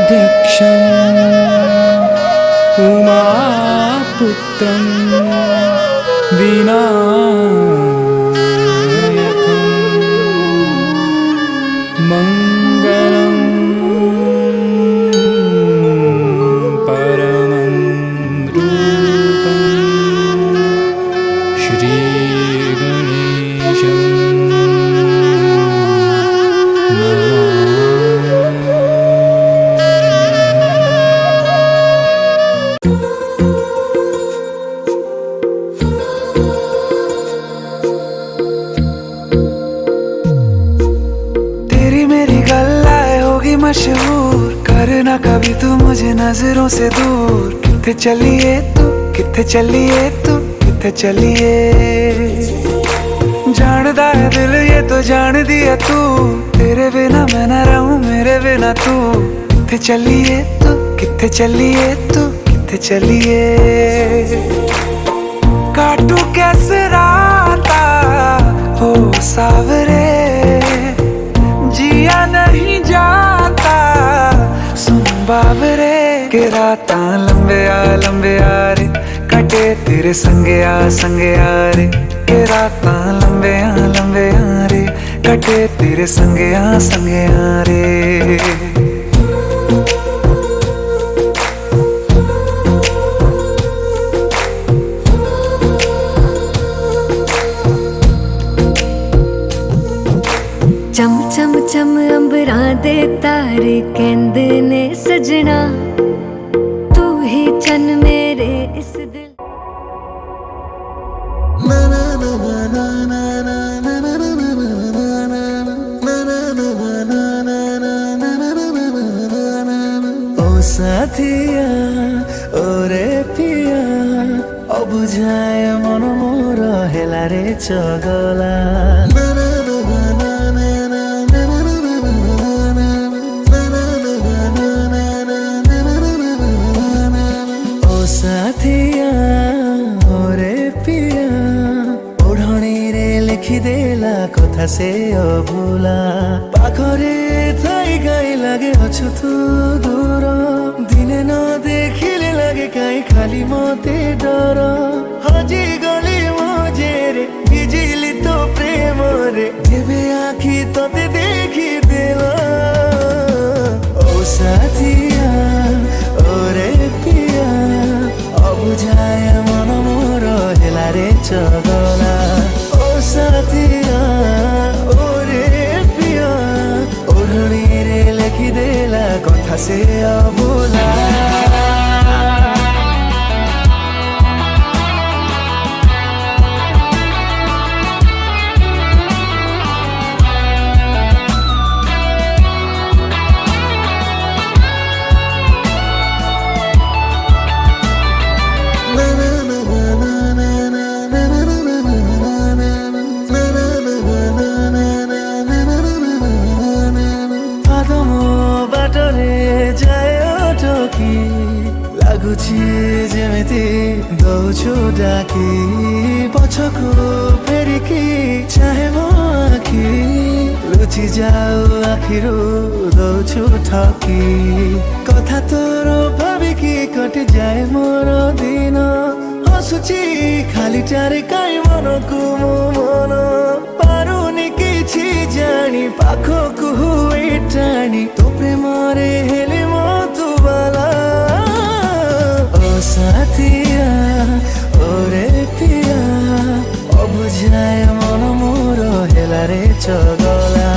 अध्यक्षम् उमापुत्रं विनायकं मङ्गलं परमं रूपं श्रीगणेशं मशहूर करना कभी तू मुझे नजरों से दूर। किथे चलिए तू, किथे चलिए तू, किथे चलिए। जानदा है दिल ये तो जान दिया तू, तेरे बिना मैं न रहूं मेरे बिना तू। किथे चलिए तू, किथे चलिए तू, किथे चलिए। काटू कैसे राता हो सावरे, जिया नहीं जाता सुन बाबरे। के रात लंबे आ रे, कटे तेरे संगे आ रे। के रात लंबे आ रे, कटे तेरे संगे आ रे। चम चम चम अंबरां दे तारे कहंदे ने सजना, तू ही चन मेरे इस दिल। ओ साथिया ओ रे पिया, ओ बुझाए मन मोर हेला रे चगला। साथिया ओरे पिया, ओढ़णी रे लिखिदेला कथा से अभूला। पाखरे थाई गाई लागे अछु तू दूर, दिने न देखिले लागे काई खाली मते डर। हजी गली मजेरे भिजिली तो प्रेम रे, जेबे आखी तते देखी देला। ओ साथिया ओरे पिया, बुझाए मन मोर हेला रे चगला। ओ साथिया ओ रे पिया, ओढ़णी रे लिखिदेला कथा से अभूला। ଲାଗୁଛି ଯେମିତି ଦଉଛୁ ଡାକି, ପଛକୁ ଫେରିକି ଚାହେଁ ମୋ ଆଖି। ଲୁଚି ଯାଉ ଆଖିରୁ ଦଉଛୁ ଠକି, କଥା ତୋର ଭାବିକି କଟିଯାଏ ମୋର ଦିନ। ହସୁଛି ଖାଲିଟାରେ କାଇଁ ମନକୁ ମୋ ମନ, ପାରୁନି କିଛି ଜାଣି ପାଖକୁ ହୁଏ ଟାଣି। ତୋ ପ୍ରେମରେ ହେଲେ ମୋ ତୁ ବାଲା। साथिया ओरे पिया, अबुझाए मन मोर हेला रे चगला।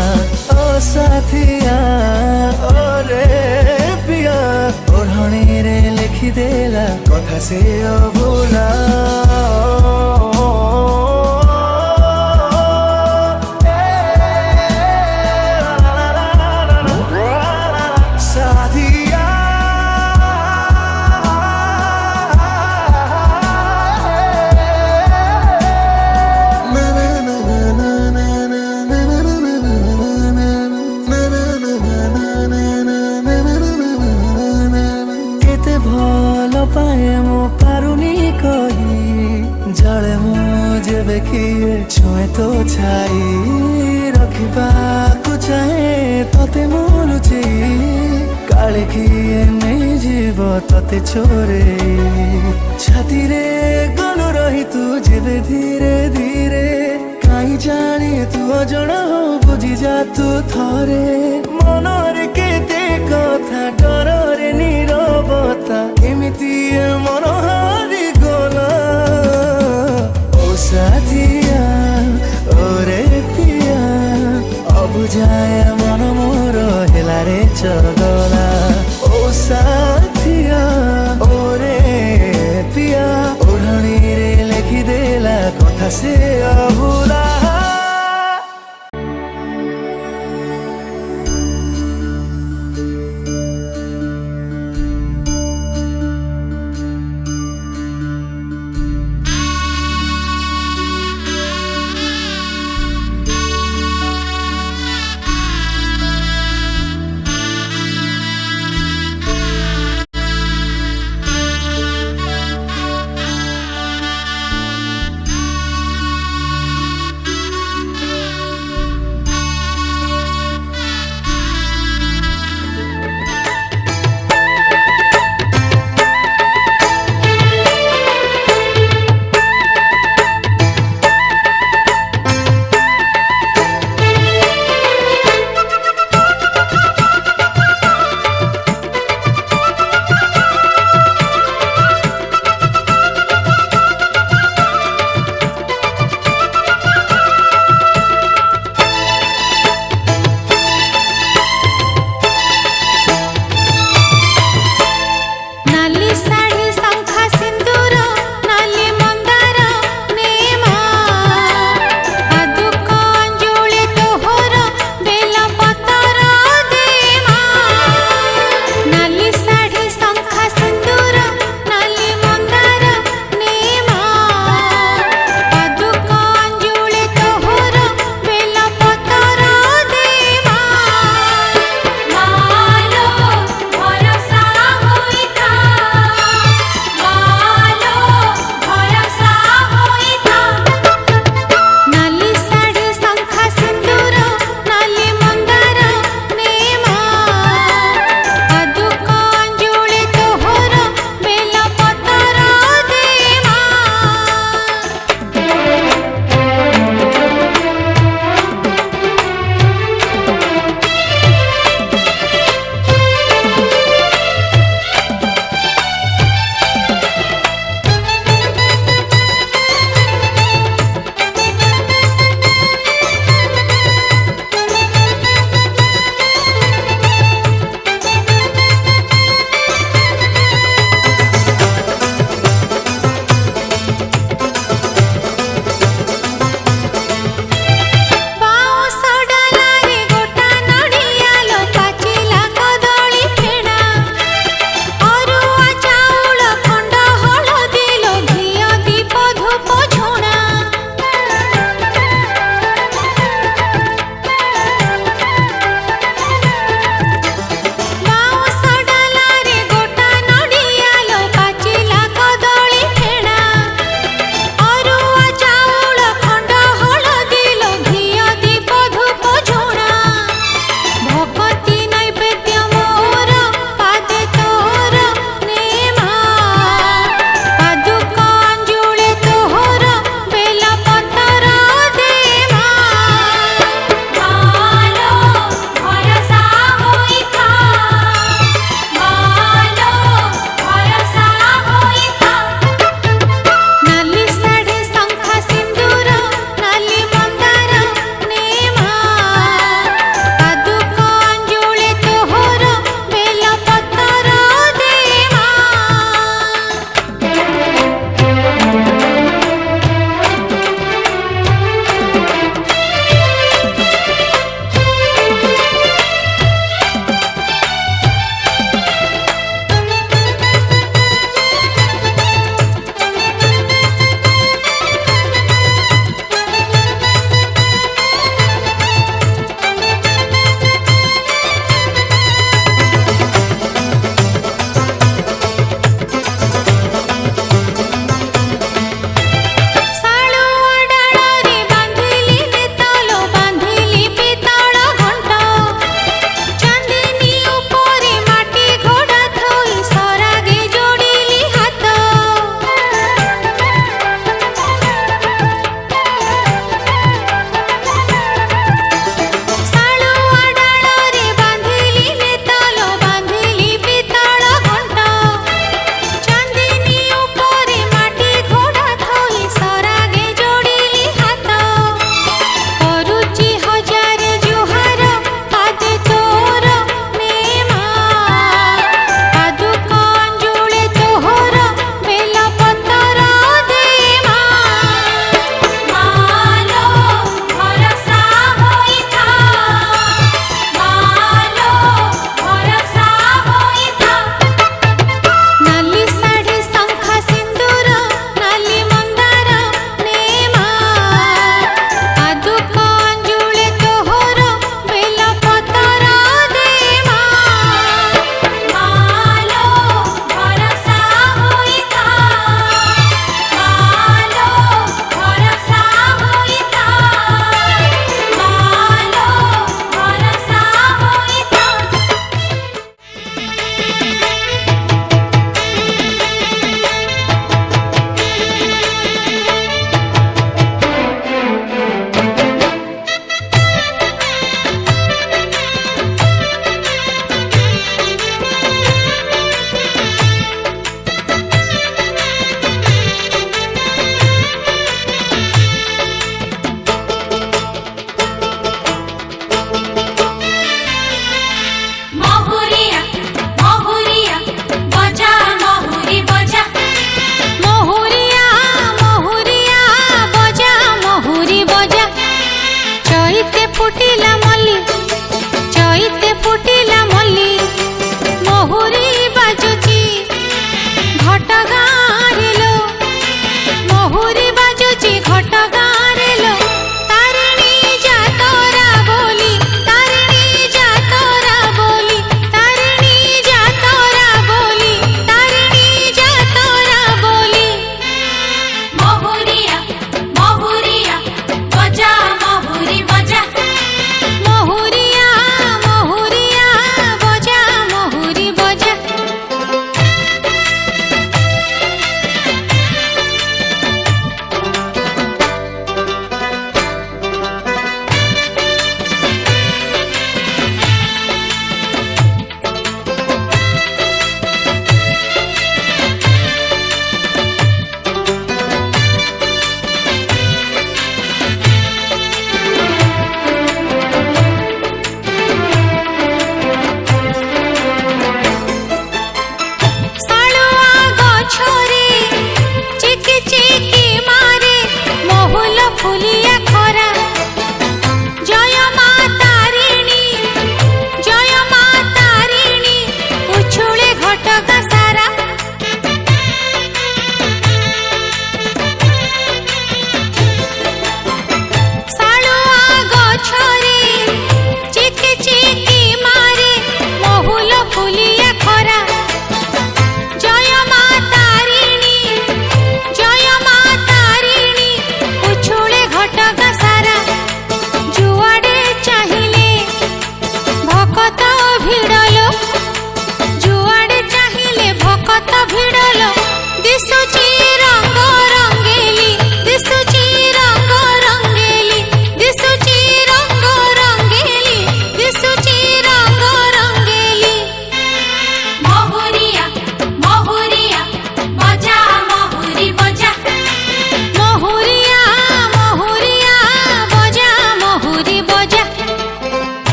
ओ साथिया ओरे पिया, ओढ़णी रे लिखिदेला कथा से अभूला। छुए तो छाई रखा चाहे तोते मुलुची काले की ତତେ ଚୋରେଇ ଛାତିରେ ଗଲୁ ରହି ତୁ ଯେବେ ଧୀରେ ଧୀରେ କାହିଁ ଜାଣି ତୁ ଅଜଣ ହଉ ବୁଝି ଯା ତୁ ଥରେ ମନରେ କେତେ କଥା ଡରରେ ନୀରବତା ଏମିତି ମନ ହାରି ଗଲା ଓ ସାଥିଆ ওরে পিয়া অবুঝায় মন মোর হেলারে চগলা ও সাথিয়া ওরে পিয়া ওড়ানিরে লেখি দেলা কথা সে অভুলা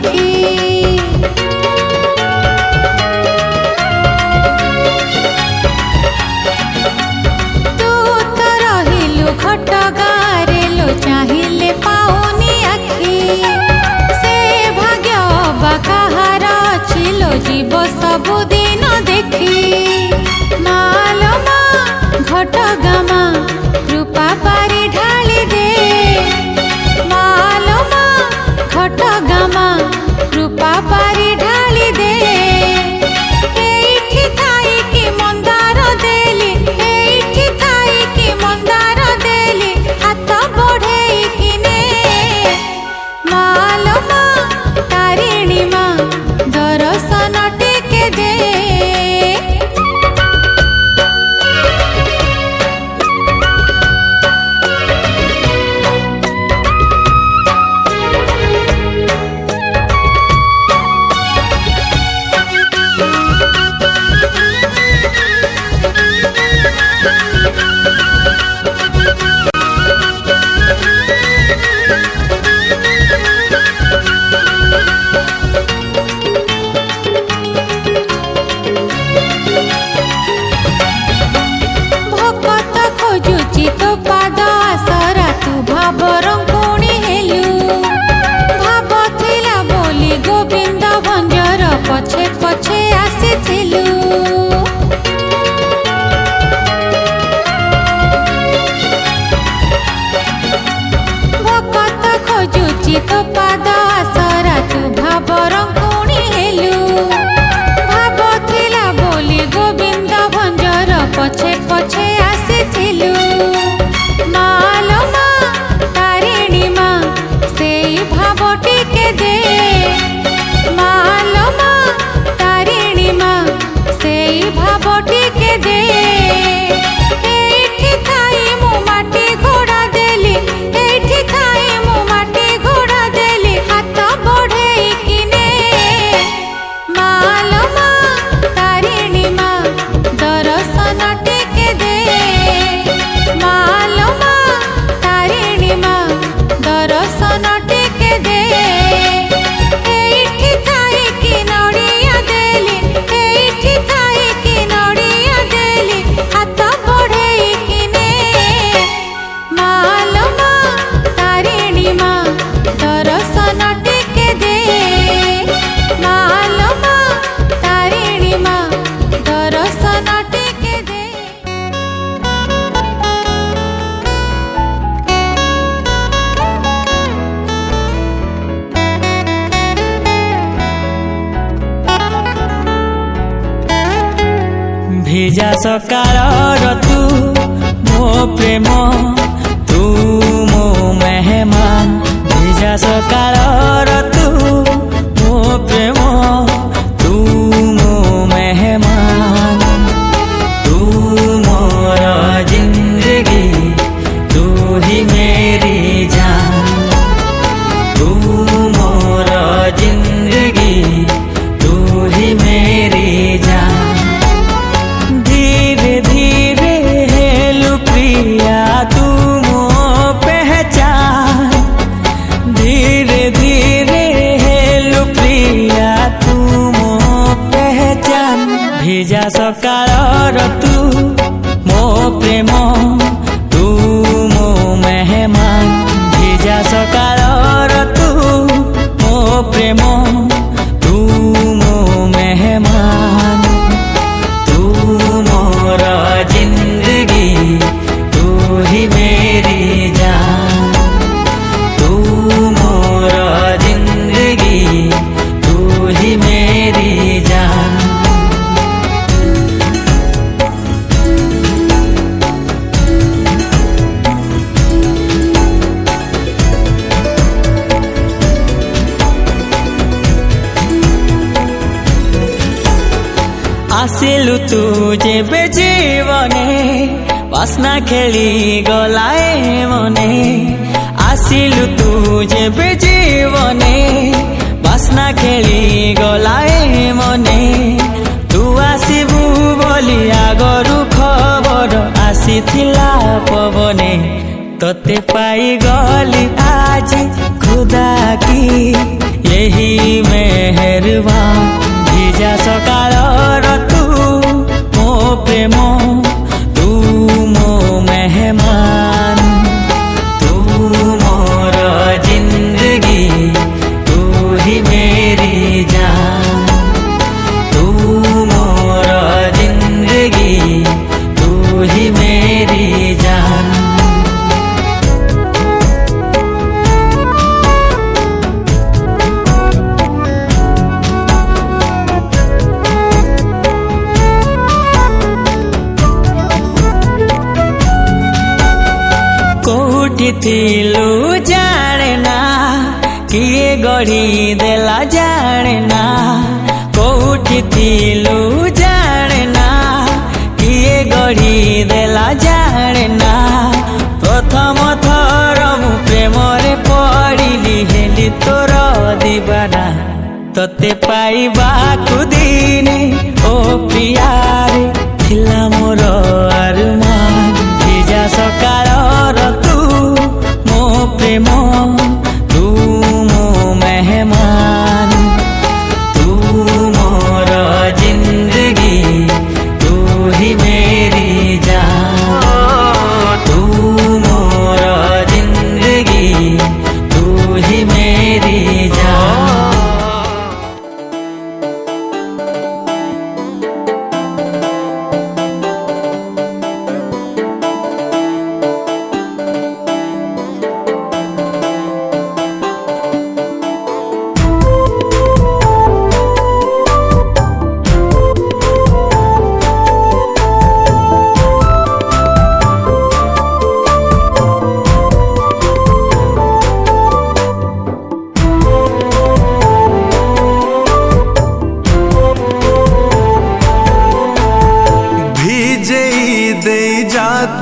देखी तू तो रहिलु खट गारे लो चाहिए पाऊनी आखी से भाग्य बा कहार छिलो जीव सबुदिन देखी मालो मा घट गामा कृपा पारी ढाली दे मालो मा घट गामा कृपा पारी ढाली दे एठी थाई की मंदार देली एठी थाई की मंदार देली हाथ बढ़ेई किने मालो मा तारिणी मा दर्शन टिके दे भकत खोजुची तो पाद आसरा तू भाव रंकुणी हेलु भाव थिला बोली गोविंद भंजर पछे पछे आसीथिलु भकत खोजुची तो पाद आसरा तू भाव रंकुणी हेलु भाव थिला बोली गोविंद भंजर पछे पछे आसीथिलु मालो मा तारिणी मा सेई भाव टिके दे मालो मा तारिणी मा सेई भाव टिके दे एठी थाई मु माटी घोड़ा देली एठी थाई मु माटी घोड़ा देली हाथ बढ़ेई किने मालो मा तारिणी मा दर्शन टिके दे मालो मा तारिणी मा दर्शन टिके दे एठी थाई की नड़िया देली एठी थाई की नड़िया देली हाथ बढ़ेई किने मालो मा तारिणी मा दर्शन टिके दे मालो मा तारिणी मा दर्शन टिके दे ভিজা সকালৰ তু মো প্ৰেম তু মো মেহমান ভিজা সকালৰ তু মো প্ৰেম তু মো মেহমান তু মোর জিন্দগী তু হি মেরি জান তু মোর জিন্দগী তু হি মেরি জান धीरे धीरे हेलु प्रिया तू मो पहचान धीरे धीरे हेलु प्रिया तू मो पहचान भिजा सकाळर तू मो प्रेम तू मो मेहमान भिजा सकाळर तू मो प्रेम तू मो मेहमान तू मोर जिंदगी तू ही मेरी जान तू मोर जिंदगी तू ही मेरी जान आसिलु तू जेबे जीवने वासना खेली गलाए मने आसिलु तू जेबे जीवने वासना खेली गलाए मने तू आसिबु बोली आगरु खबर आसीथिला पवने तोते पाई गली आज खुदा की यही मेहरबान भिजा सकाल तू मो प्रेम तू मो मेहमान तू मोर जिंदगी तू ही मेरी जान तू मोर जिंदगी तू ही मेरी जान। कोठी थिलु जाने ना किए गढ़ी देला जाने ना कोठी थिलु जाने ना किए गढ़ी देला जाने ना प्रथम थर मु प्रेमरे पड़िली हेली तोर दीवाना तोते पाइबा कुदिने ओ प्रियारे थिला मोर अरमान भिजा सकाल तू मो प्रेम तू मो मेहमान तू मोर जिंदगी तू ही मेरी जान तू मोर जिंदगी तू ही मेरी जान।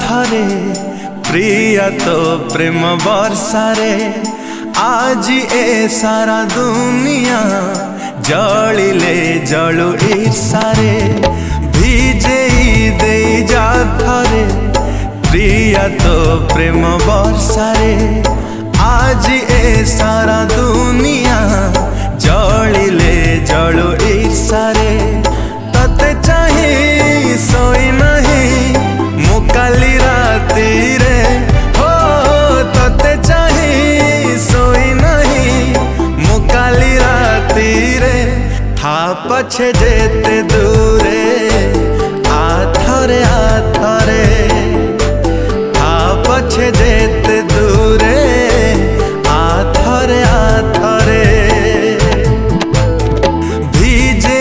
थरे प्रिया तो प्रेम बरसारे आज ए सारा दुनिया जलिले जलु ईर्षारे भिजे दे जा थरे प्रिया तो प्रेम बरसारे आज ए सारा दुनिया जलिले जलु ईर्षारे तते चाहे सोई नहीं मुकाली राती रे हो तते चाहे सोई नहीं मुकाली राती रे था पछे जेते दूरे आथरे आथरे था पछे जेते दूरे आथरे आथरे भिजे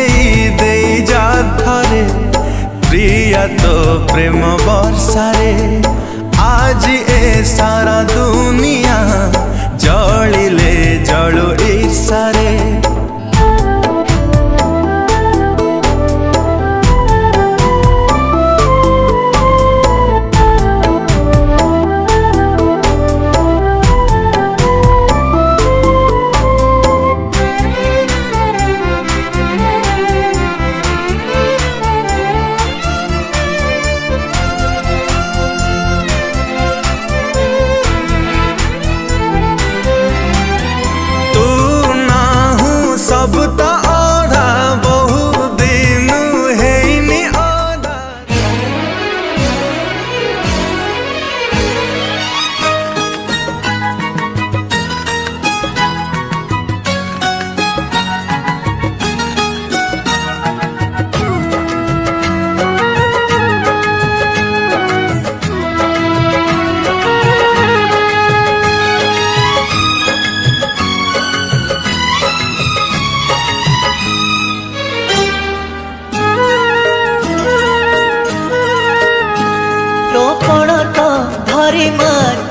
दे जा थरे प्रिया तो प्रेम बरसारे आज ए सारा दुनिया जलिले जलु ईर्षारे। सब तो आधा बहु दिन है नी आधा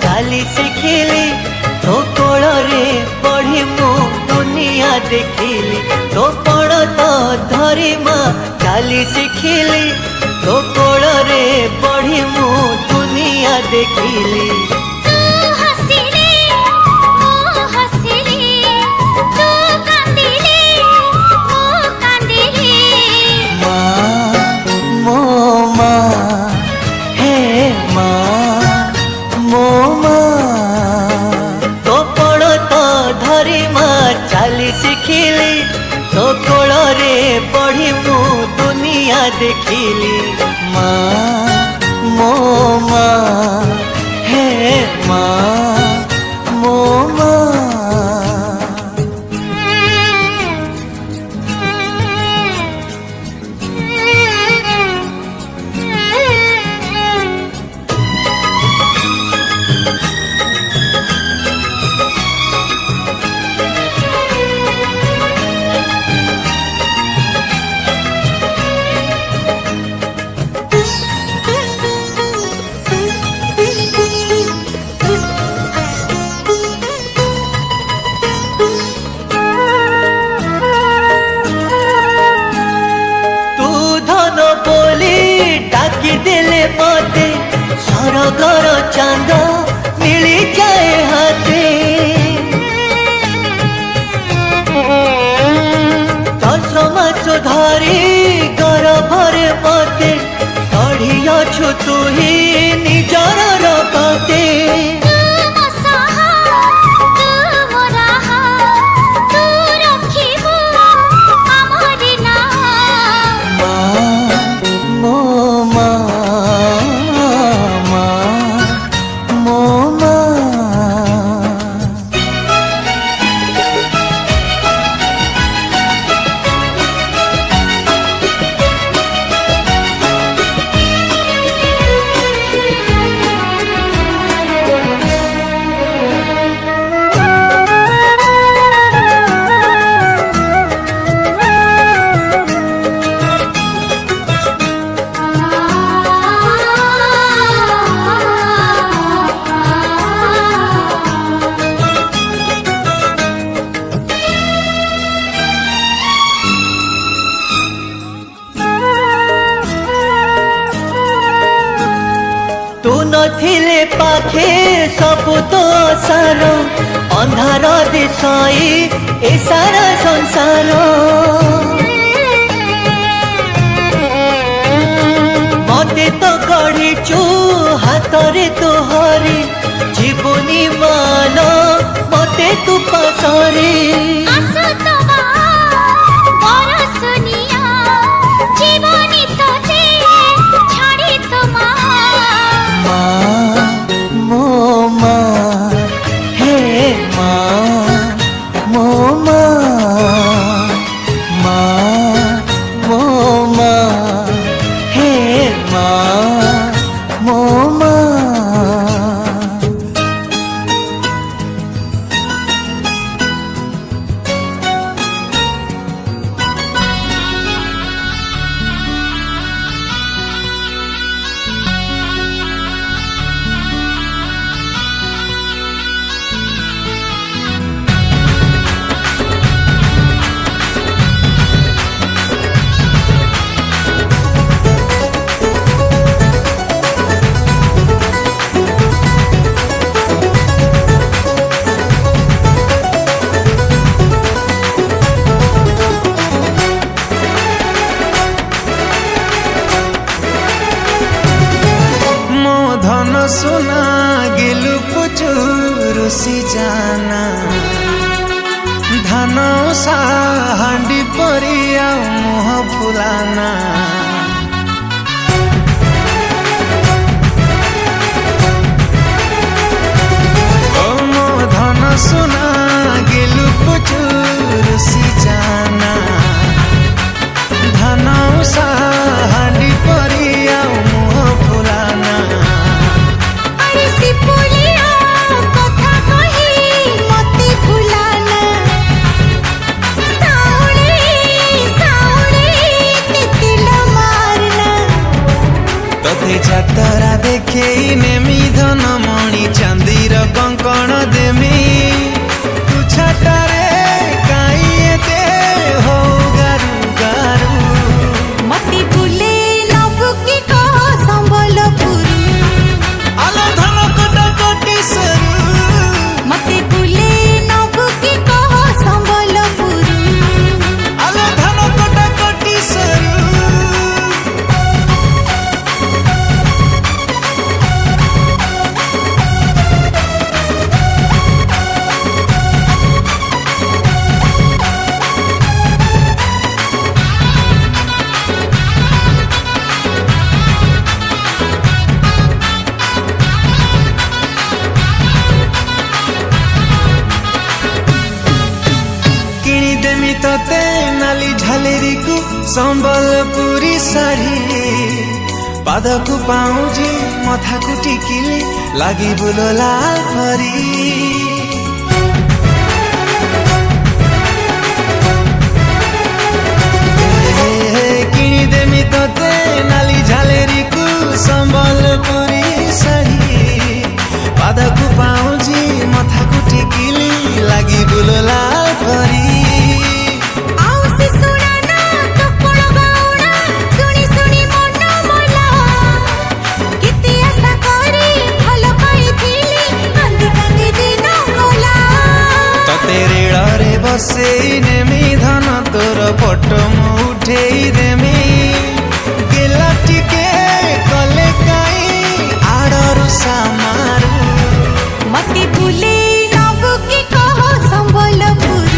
चाली शिखिली तो कोल रे पढ़ी मु दुनिया देखिली तो कोल तो धरी माँ चाली शिखिली तो कोल रे पढ़ी मु दुनिया देखिली। मो मते सरगर चांद मिली जाए हाथे 10 मास धरी गर्भरे मते गढ़ियाछु तू ही निजर रगते तू नथिले पाखे सबु तो सार अंधार दिशाई ए सारा संसार मते तो गढ़ीचु हाथरे तो हरी जीवनी मान मते तू पसरी सोना गिलु पुचु रुसी जाना धान सा हांडी परिया मुह फुलाना ओ मो धन सोना गिलु पुचु रुसी जाना धान सा हांडी परिया मुह फुलाना तोते जातरा देखे नेमी धन मणि चांदीर कंकण देमी तू छाटारे काई एते हो गारू गारू मती बुले नबु की कह संबलपुर आलो धन कटा कटी सरू मती बुले नबु की कह संबलपुर आलो धन कटा कटी सरू तते नाली झालेरी को संबलपुरी साड़ी पादकु पाउजी मथा को टिकिली लागी बुलो लाल परी किनी देमी तते नाली झालेरी को संबलपुरी साड़ी पादकु पाउजी मथा को टिकिली लागी बुलो लाल परी बसेई नेमी धन तोर फोटो मु उठेई देमी गेला टिके कले काई आडरु सामारू मती भूले नबु की कह संबलपुर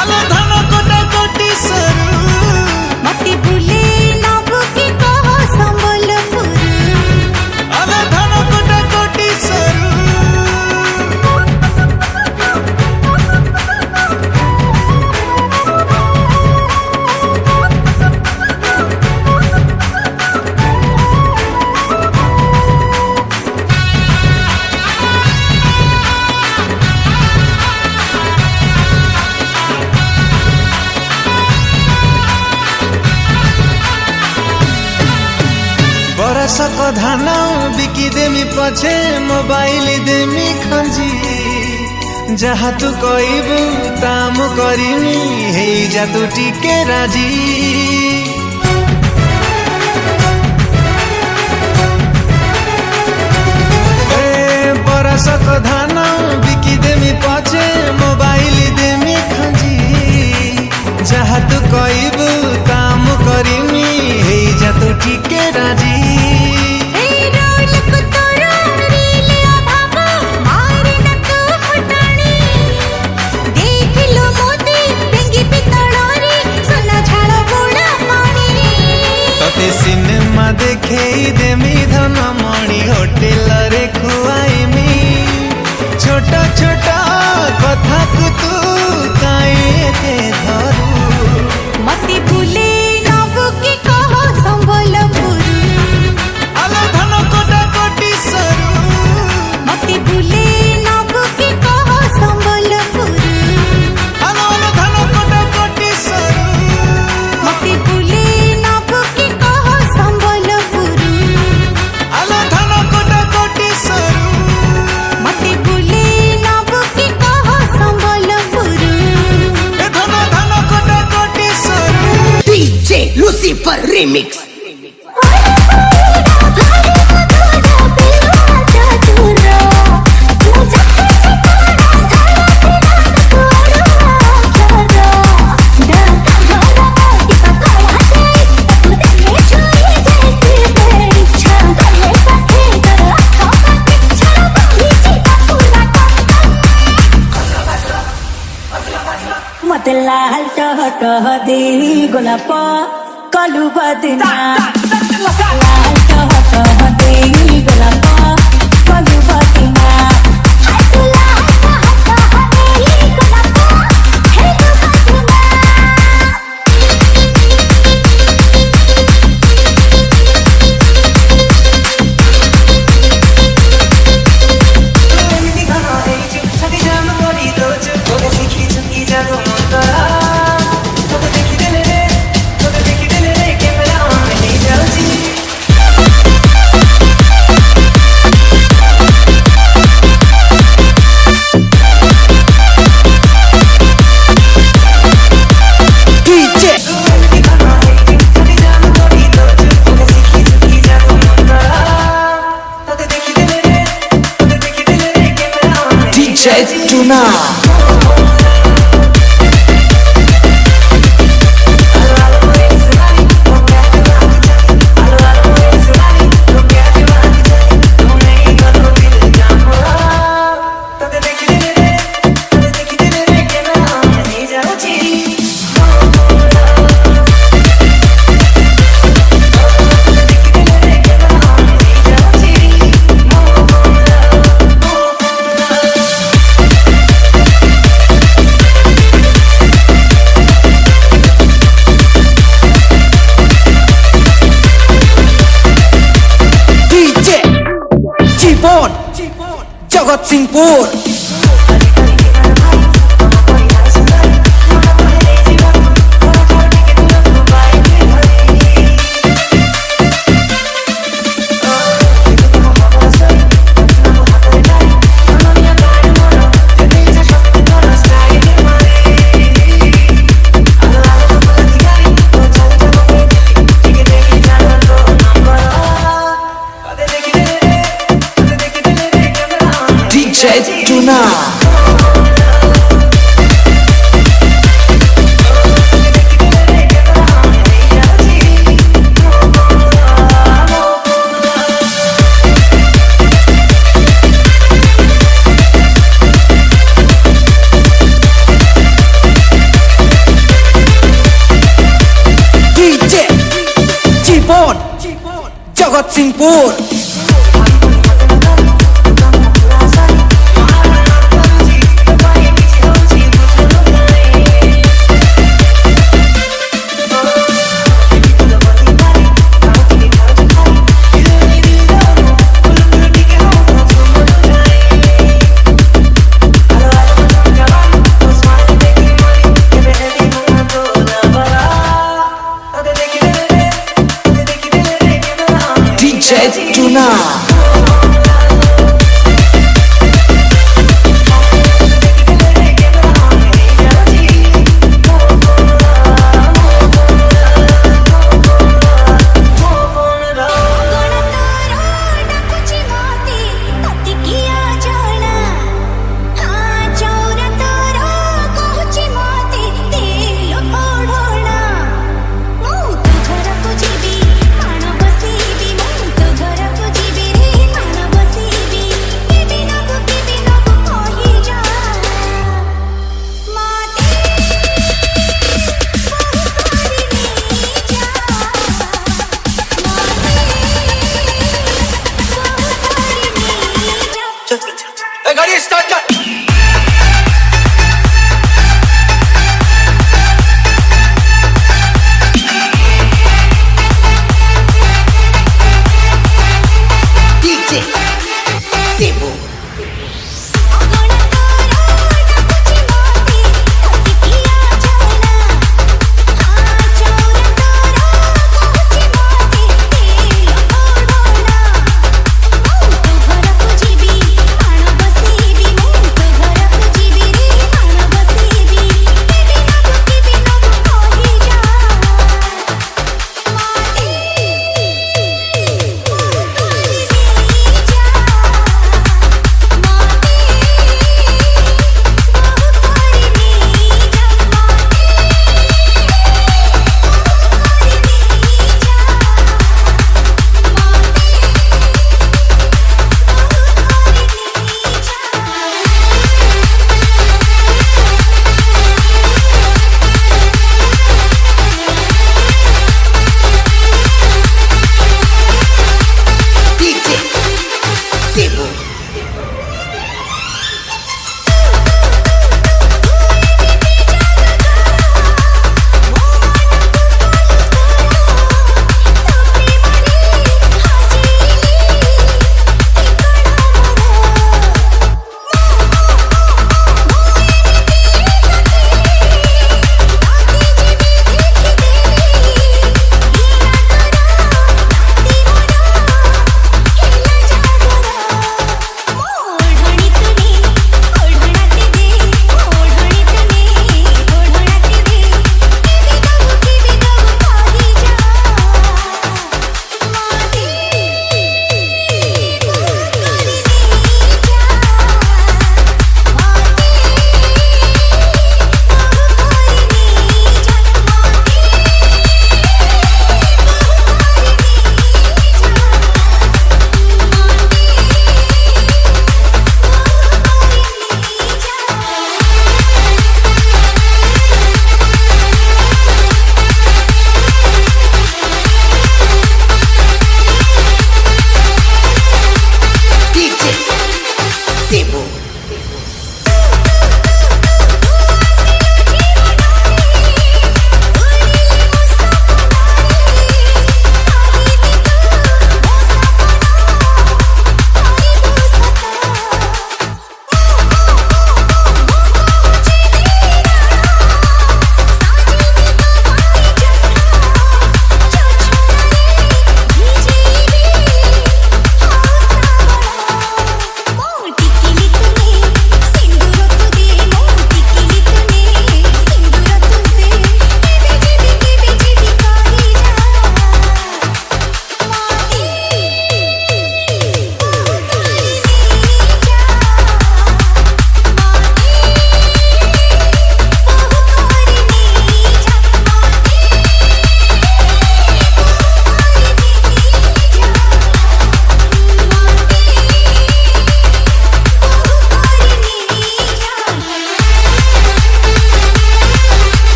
आलो धन कोटा कोटी सरू मती भूले नबु की कह संबलपुर आलो धन कोटा कोटी सरू बरसक धान बिकी देमी पछे मोबाइल देमी खंजी जहाँ तू कहबू ताम करिमी हे जा तू टिके राजी बरसक धान बिकी देमी पछे मोबाइल देमी खंजी जहाँ तू कहबू ताम करिमी हे जा तू टिके राजी सिनेमा देखे देमी धन मणि होटेल रे खुआईमी छोटा छोटा कथा को तू काहे धरू मती भूले नबु की कह संबलपुर आलो धन कोटा कोटी सरू मती भूले नबु की कह संबलपुर आलो आलो धन कोटा कोटी सरू मती भूले नबु की कह संबलपुर आलो धन कोटा कोटी सरू मती भूले नबु की कह संबलपुर ए धन धन कोटा कोटी सरू DJ Lucifer Remix. मत लाल टह दे गोलाप कलु बदना लाल टह दे गोलाप कलु बदना Tuna. Jagotsinghpur. DJ Tuna. DJ Tuna. गाड़ी स्टार्ट कर। DJ Sibu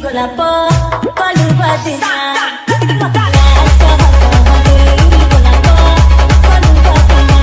ଗୋଲାପ କଲୁ ବଦନା ମତେ ଲାଲ ଟହଟହରେ ଗୋଲାପ କଲୁ ବଦନା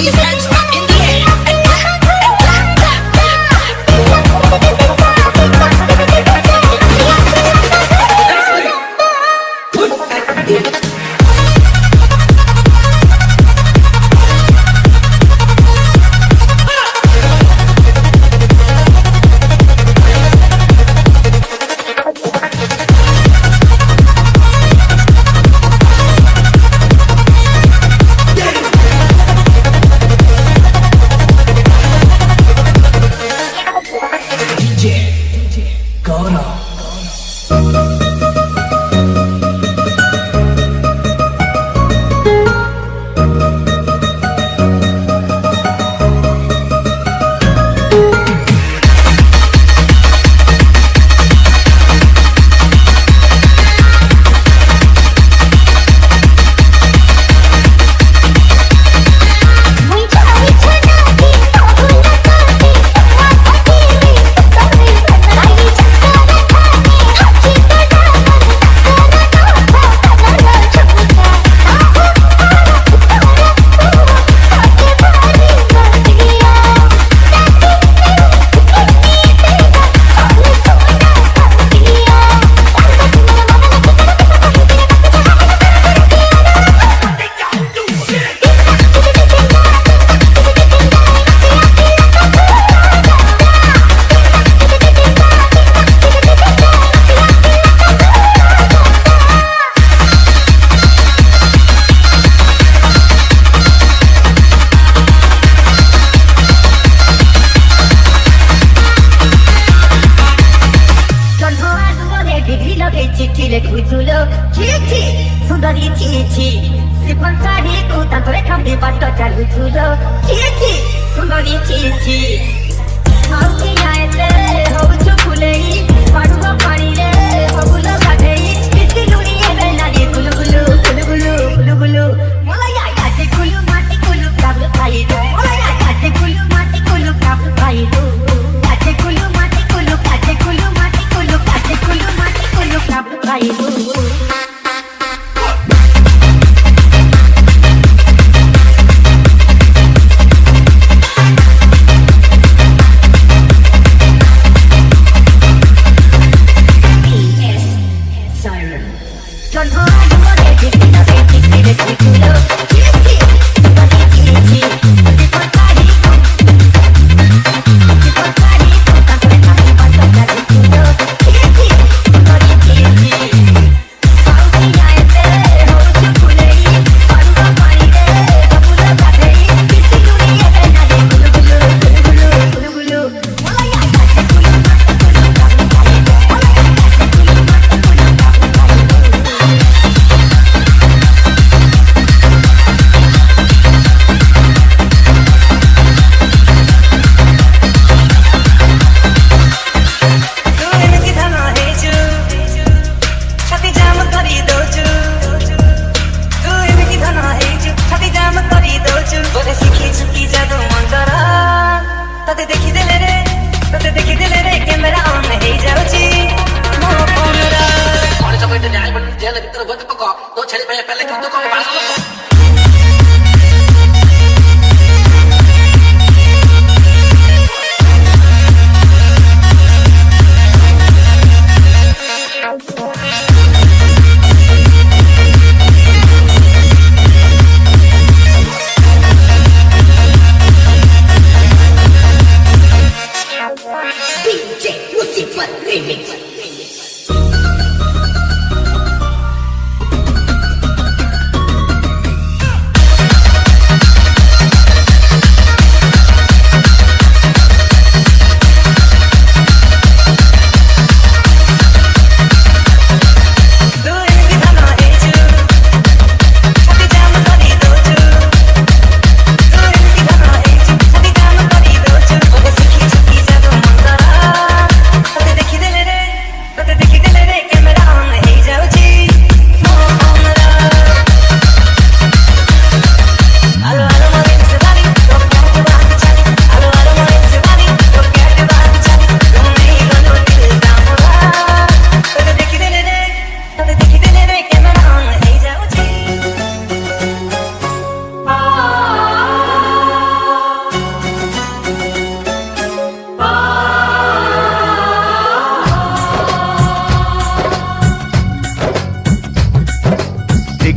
your hands up in the air and clap, clap, clap, clap, clap.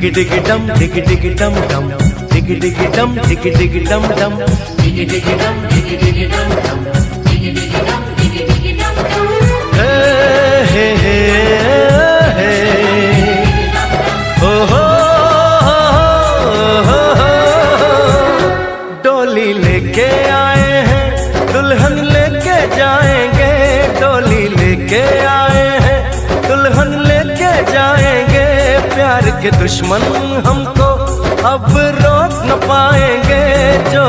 डिग डिग डम डिग डिग डम डम डिग डिग डम डिग डिग डम डम डिग डिग डम डिग डिग डम डम डिग डिग डम डिग डिग डम डम हे हे हे ओ हो डोली लेके आए हैं दुल्हन लेके जाएंगे डोली लेके आए हैं दुल्हन लेके जाएंगे प्यार के दुश्मन हमको अब रोक न पाएंगे जो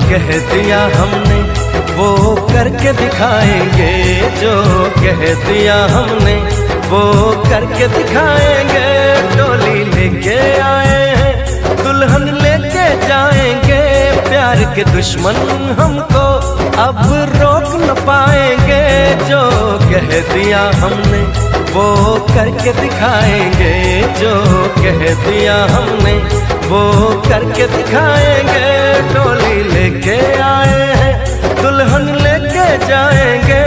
कह दिया हमने वो करके दिखाएंगे जो कह दिया हमने वो करके दिखाएंगे डोली लेके आए हैं दुल्हन लेके जाएंगे प्यार के दुश्मन हमको अब रोक न पाएंगे जो कह दिया हमने वो करके दिखाएंगे जो कह दिया हमने वो करके दिखाएंगे डोली लेके आए हैं दुल्हन लेके जाएंगे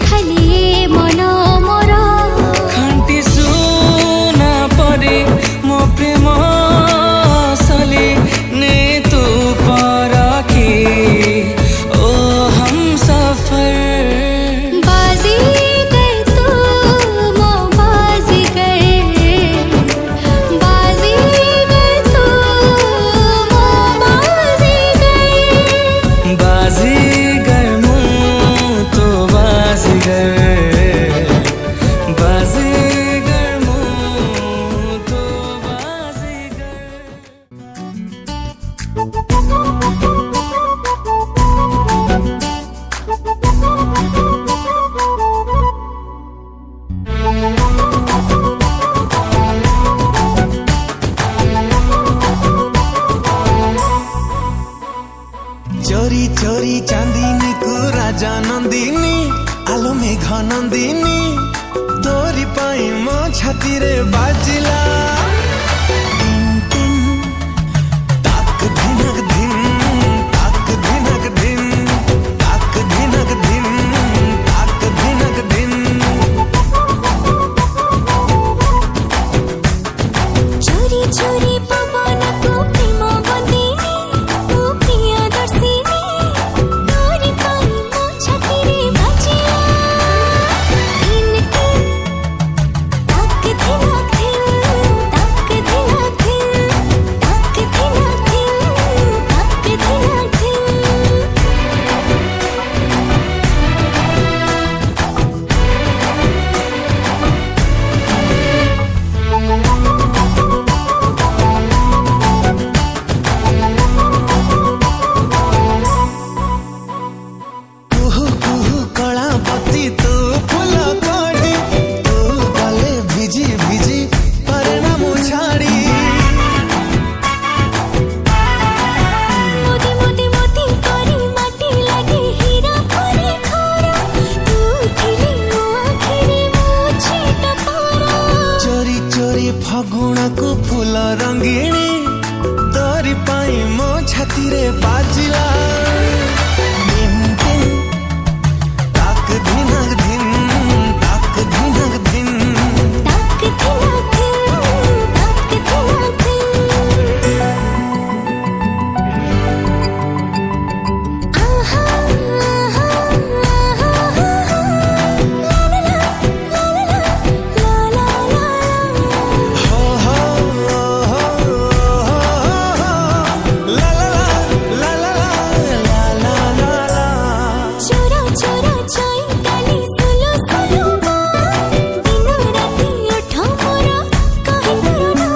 खाली ए मन मोर खान्टी सुना परे मो प्रेम सले ने तू परखी ओ हम सफर बाजी गए तू मो बाजी गए तू मो बाजीगर मुँ तो बाजीगर बाजीगर मुँ तो बाजीगर चोरी चोरी चांदनी को राजा नंदिनी आलो मेघ नंदिनी तोरी पाई मो छाती रे बाजिला टिन टिन ताक धिनक धिन ताक धिनक धिन ताक धिनक धिन ताक धिनक धिन चोरी चोरी पवन को प्रेम बंदिनी ओ प्रिय दर्शिनी तोरी पाई मो छाती रे बाजिया टिन टिन ताक धिनक धिन ताक धिनक धिन ताक धिनक धिन ताक धिनक धिन कुहू कुहू कला बत्ती तू फूल कड़ी तू गले भिजी भिजी परिणाम छाड़ी मोती मोती मोती करी माटी लगे हीरा परे खारा तू थिली मो आखिरी मो छेट पारा चोरी चोरी फगुण को फूल रंगीणी तोरी पाई मो छाती रे बाजिला टिन टिन ताक धिनक धिन ताक धिनक धिन ताक धिनक धिन ताक धिनक धिन आहा आहा आहा ला ला ला ला ला ला हो हो हो ला ला ला ला ला ला ला चोरा चोरा चाई डाली सुलो सुलो दिनो राती उठो मोरा काहे करो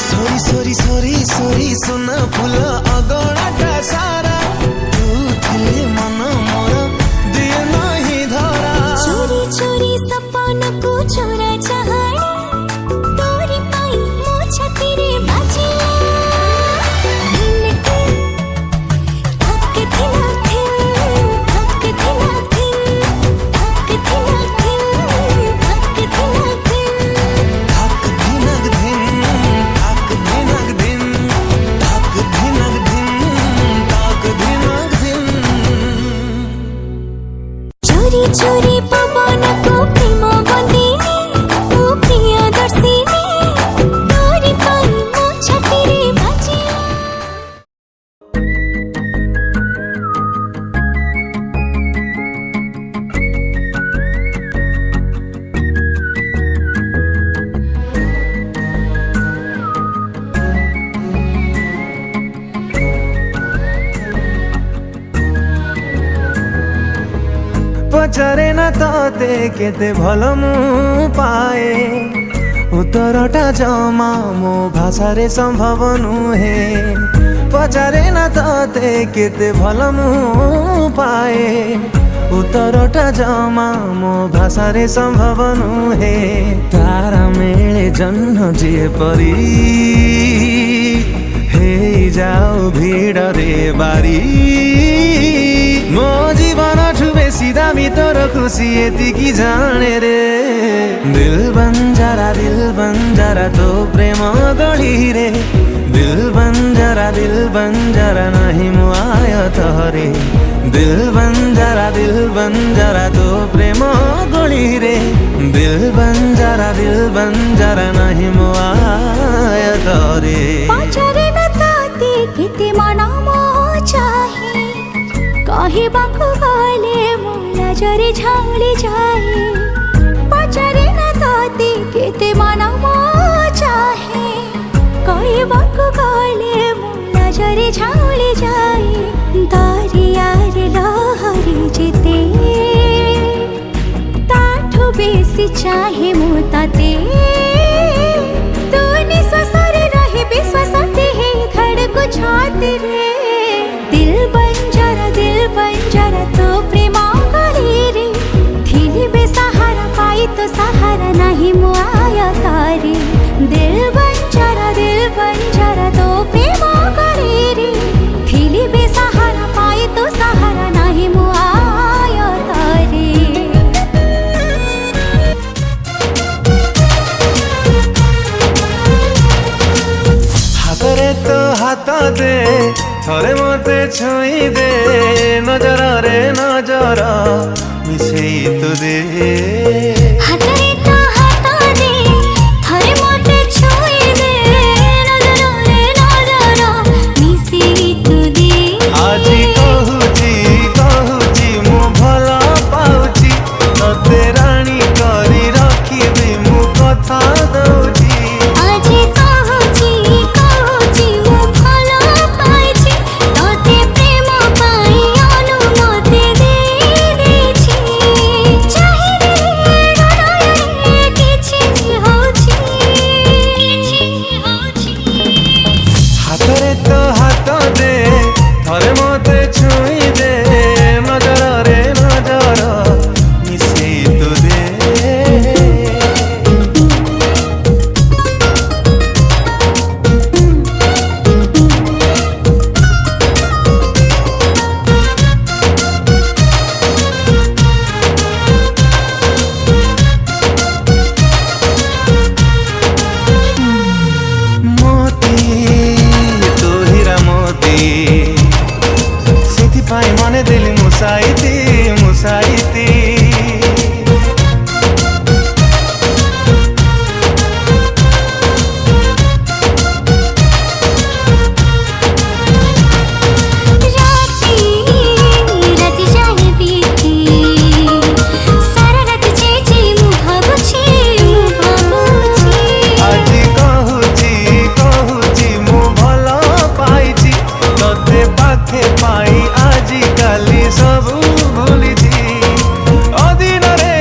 सोरी सोरी सोरी सोरी सोना फूल अगणाटा सारा तू थिले मन मोर दिए नहीं धरा चोरी चोरी सपन को चोरा चाहनी तोरी पाई मो छाती रे बाजिया टिन टिन ताक धिनक धिन ताक धिनक धिन ताक धिनक धिन ताक धिनक धिन ताक धिनक धिन ताक धिनक धिन ताक धिनक धिन ताक धिनक धिन चोरी चोरी पवन को प्रेम बंदिनी ओ प्रिय दर्शिनी तोरी पाई मो छाती रे बाजिया पचारे ना तोते केते भल मु पाए उत्तरटा जमा मो भाषारे संभव नुहे पचारे ना तोते केते भल मु पाए उत्तरटा जमा मो भाषारे संभव नुहे तारा मेले जन्म जे परी हे जाऊ भिड रे बारी मो जीवन ठु बेसी दामी तोर खुसी यतिकी जाने रे दिल बंजारा तो प्रेम गढी रे दिल बन जरा नहीं मुआय तोरे दिल बन जरा तो प्रेम गोली रे दिल बन जरा नहीं मुआय तोरे पाचरे न ताती किते मन मोह चाहे कहबाकू गले मो नजरे झाली जाए पाचरे न ताती किते मन मोह चाहे कहबाकू गले मो नजरे झाली जाए दरियार लहरी जेते ताठू बेसी चाहे मो ताते तू निश्वास रे रहे विश्वास है धड़को छाती रे दिल बन जरा तो प्रेम गली रे थिली बेसहारा पाई तो सहारा नहीं मुआया तारे दिल बन जरा तो प्रेम गली रे थिली बेसहारा पाई तो सहारा नहीं मुआया तारे हाथरे तो हाथ दे थरे मते छुई दे नजर रे नजर मिसेई तो दे हाथरे तो हाथ दे थरे मते छुई दे नजर रे नजर मिसेई तो दे आजी कहूची मु भला पाउची तते रानी करी रखिबी मु कथा दउची आजी कहूची मु भला पाइछि तोते प्रेम पाई अनुमति दे देछि चाहे रे किछि होछि हाथरे तो हाथ दे थरे मते छुई दे नजर रे नजर मिसेई तो दे मोती तो हीरा मोती सेथिपाई मने देली मुसाइती राती जाए बीती सारा रात चेची मु भाबुछि आजी कहूची मु भला पाइछि तते पाखे पाई आजी काली सबु भूलिछि अदिन रे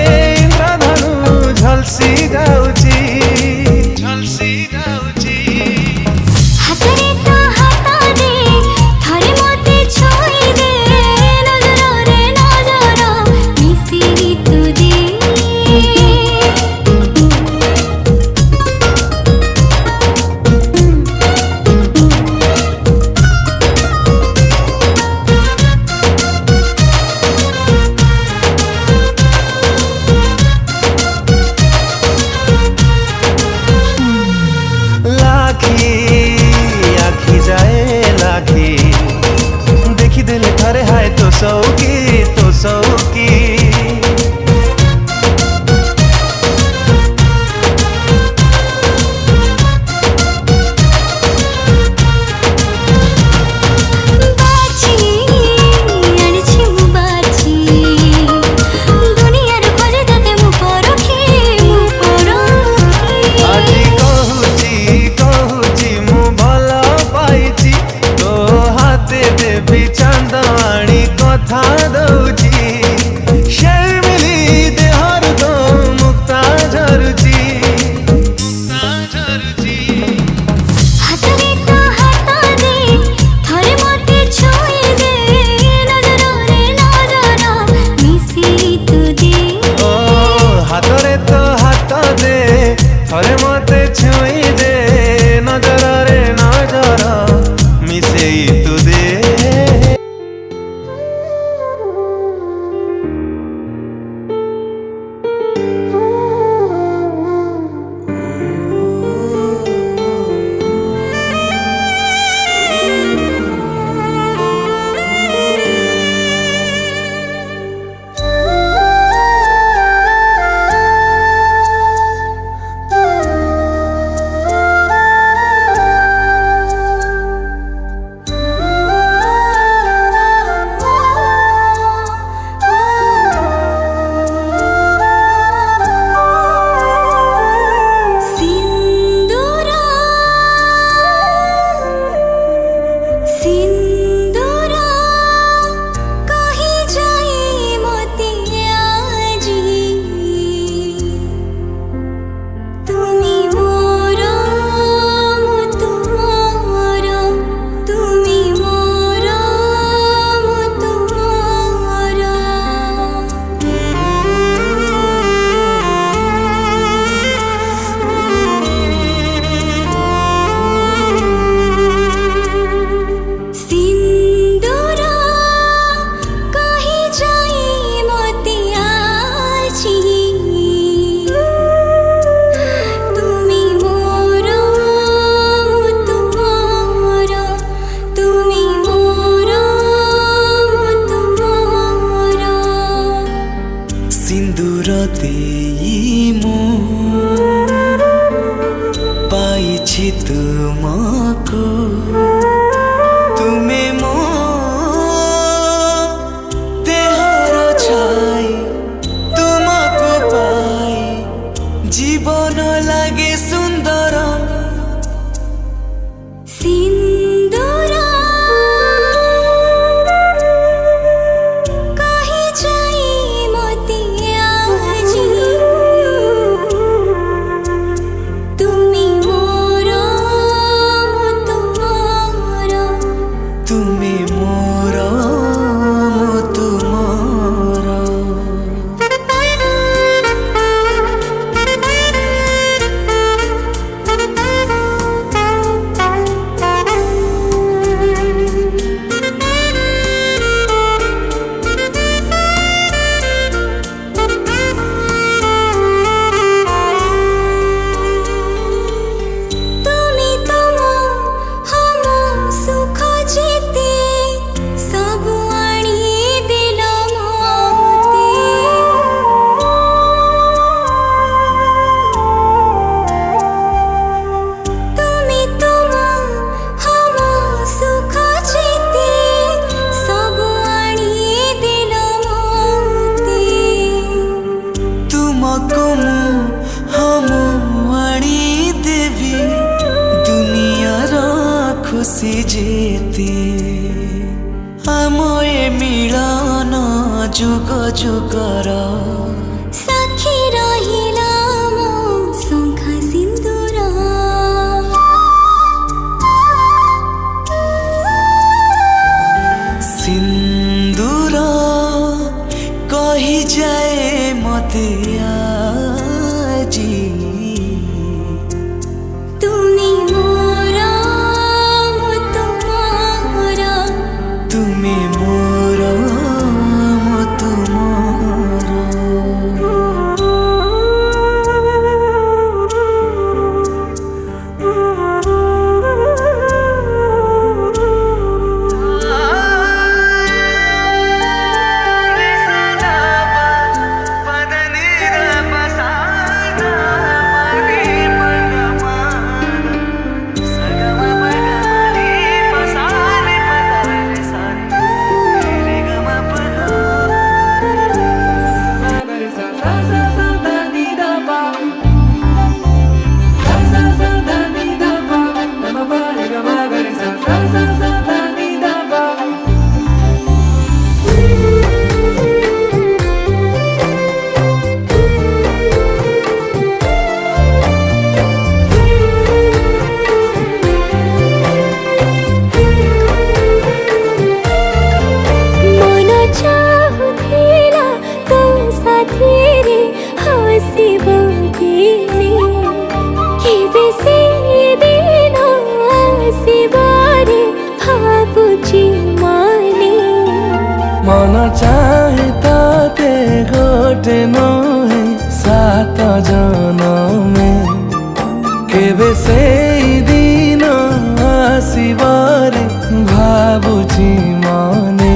इंद्रधनु झलसी जाउछि हाथरे तो हाथ दे थरे मते छुई दे नजर रे नजर मिसेई तो दे लाखी आखी जाए लाखी देखी देले थरे हाय तो सौकी बाची आनिछि मु बाची दुनियार खोजे तते मु परखी आजी कहूची मु भला पाइछि तो हाथे देवी चांदाणी कथा दउची देई मु पाइछि तुमको तुमे मो देहर छाई तुमको पाई जीवन लागे सुंदर सिंदूरा कहीं जाई मोती आजी तुमी मोरो मो तुमरो तुमे मोर मो तुमर तुमी तुम हम सुख जेते सब आनी दिल मोते तुमी तुम हम सुख जेते सब आनी दिल मोते तुमको मु हम आनी देवी दुनियार खुशी जेते आम ए मिलन जुग जुगर साक्षी रहिला मो शंखा सिंदूर सिंदूर कही जाए मते आजी तुमी मोरा मो तुमरा तुमे मोर मो तुमर मन चाहुथिला तो साथी रे हसिबो दिने केबे से दिन आसिबो रे भाबुची माने मन चाहे ताते गोटे नहे सात जनमे केबे से दिन आसिबारे भाबुची मने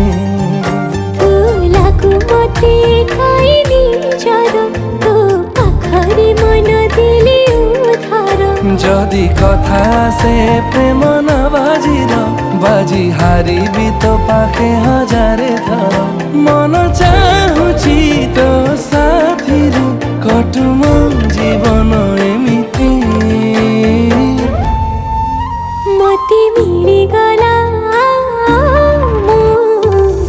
फुलाको मते खाइनी जर तो पाखरे मन दिली उधार जदि कथा से प्रेम न बाजिर बाजी हारी भी तो पाखे हजारे थर मन चाहुची तो साथी रू कटुम जीवन एमिति मते मिलिगला मो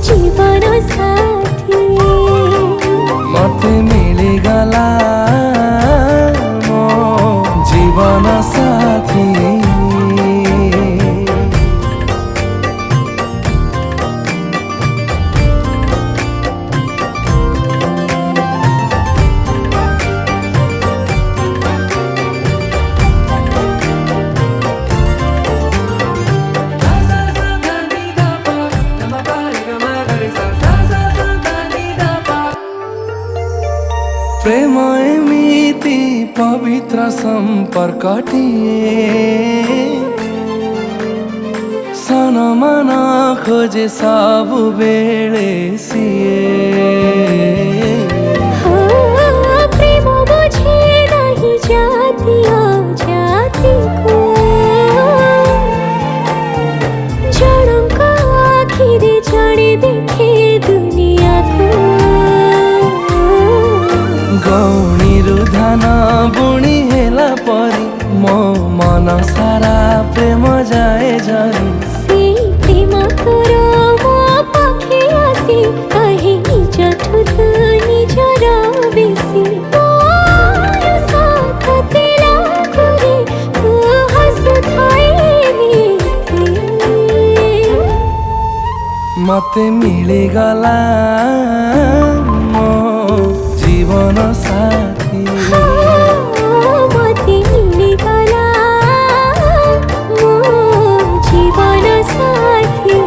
जीवन साथी मते मिलिगला मो जीवन साथी प्रेम एमिति पवित्र सम्पर्कटिए सन मन खोजे सबु बेले सिए हो कहीं निजठु तू निजर बेसी मोर साथ तेरा करे तू हसुथाए नीते मते मिलिगला मो जीवन साथी मते मिलिगला मो जीवन साथी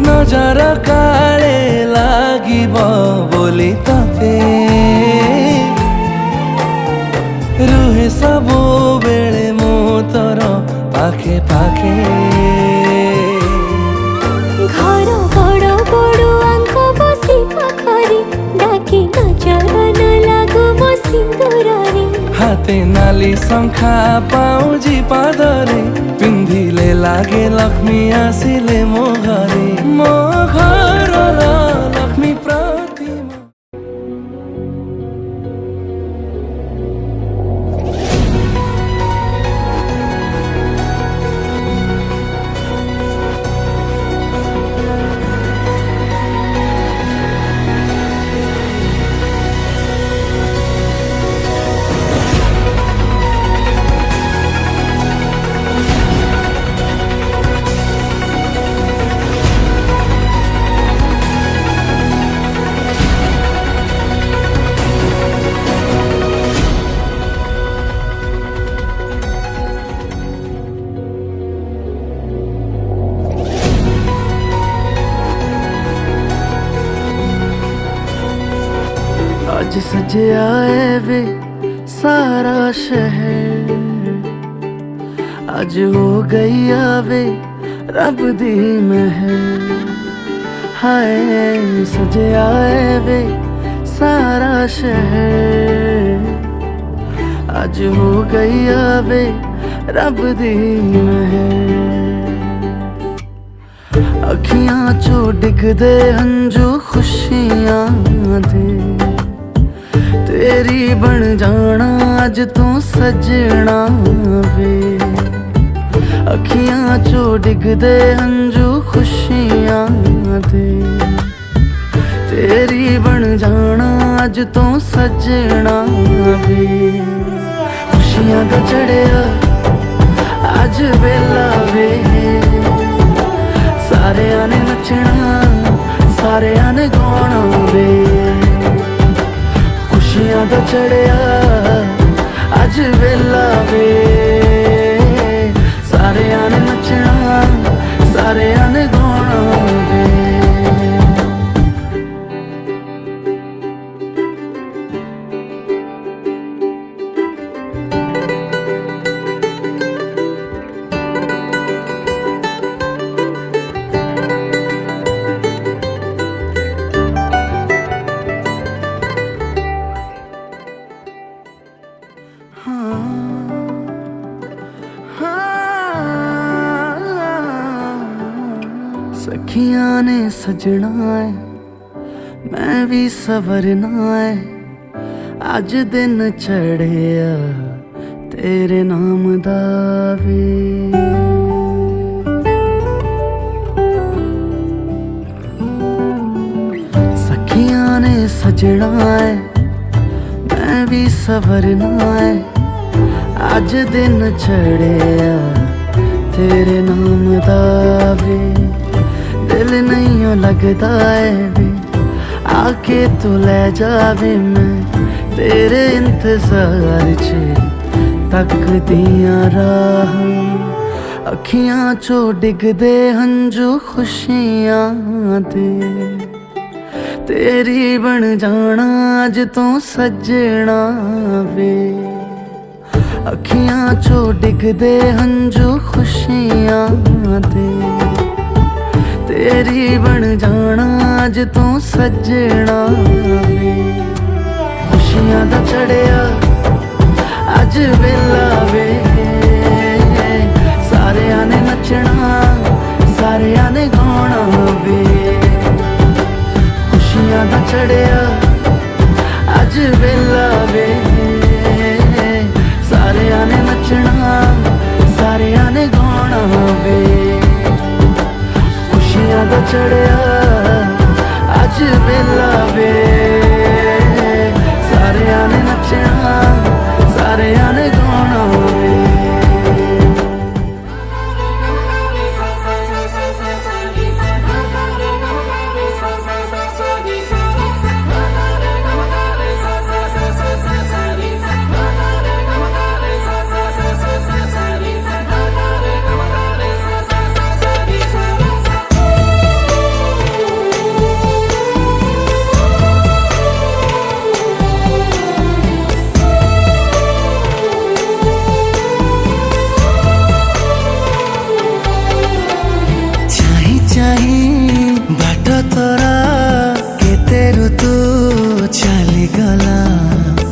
नजर काले लागिब बोली तते रुहे सबो बेले मो तोर पाखे पाखे घर बड़ बड़ुआंक बसी पाखरे डाके नजर न लागो मो सिंदूରରେ हाते नाली शंखा पाउजी पादरे पिंधिले लागे लक्ष्मी आसिले मो घर लक्ष्मी प्रतिमा आज सजया है वे सारा शहर आज हो गई आवे रब दी महर हाय सजया है वे सारा शहर आज हो गई आवे रब दी महर अखियां चो डिगदे हंजू खुशियां दे तेरी बन जाना अज तू सजना वे अखियां चो डिगदे हंजू खुशियां दे तेरी बन जाना अज तू सजना वे खुशियां दा चढ़िया अज वेला वे सारे आने नचना सारे आने गाना वे खुशियां दा चढ़िया अज वेला वे सारे आने नचना सारे आने गाना वे सखियां ने सजना है मैं भी सवरना है अज दिन चढ़िया तेरे नाम दा वे सखियां ने सजना है मैं भी सवरना है अज दिन चढ़िया तेरे नाम दा वे दिल नहीं लगता है वे आके तू ले जावे मैं तेरे इंतजार च तक दिया राह अखियां चो डिगदे हंजू खुशियां दे तेरी बन जाना अज तो सजना वे अखियां चो डिगदे हंजू खुशियां दे तेरी बन जाना अज तो सजना वे खुशियां दा चढ़िया अज वेला वे सारियां ने नचना सारियां ने गाना वे खुशियां दा चढ़िया अज वेला वे सारियां ने नचना सारियां ने गाना वे खुशियां दा चढ़िया अज वेला वे सारियां ने नचना सारियां ने गाना वे बाट तोरा केते ऋतु चली गला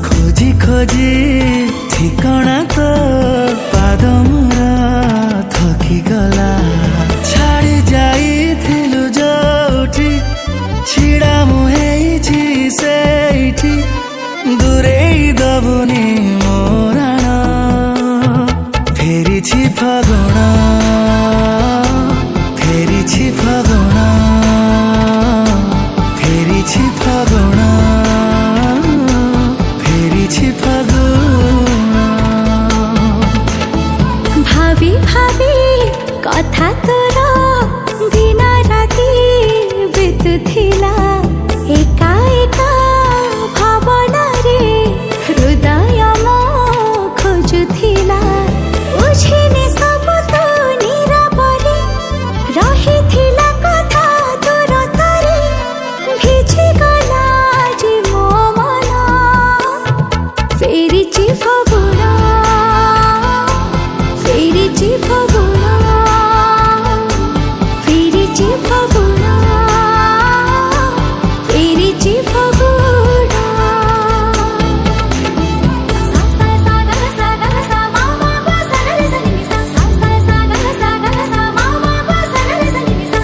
खोजी खोजी ठिकाना तो पाद मोरा थकी गला छाड़ी जाइथिलु जोठी छिड़ा मुहेइछि सेठी दूरेई दबुनी मोराण फेरिछि फागुणा फेरिछि फागुणा फेरिछि फागुणा फेरिछि फागुणा भावी भावी कथा तोर दिन राति बीतुथिला एका एका भावना रे हृदय मो खोजुथिला बुझिने सब तो निरापरे रहिथिला कथा तोर तारे भिजी गला जे मो मन फेरिछि फागुणा फेरिछि फागुणा फेरिछि फागुणा फेरिछि फागुणा सा सा सा गा सा गा सा मा मा गा सा रे सा नि सा सा सा सा गा सा मा मा गा सा रे सा नि सा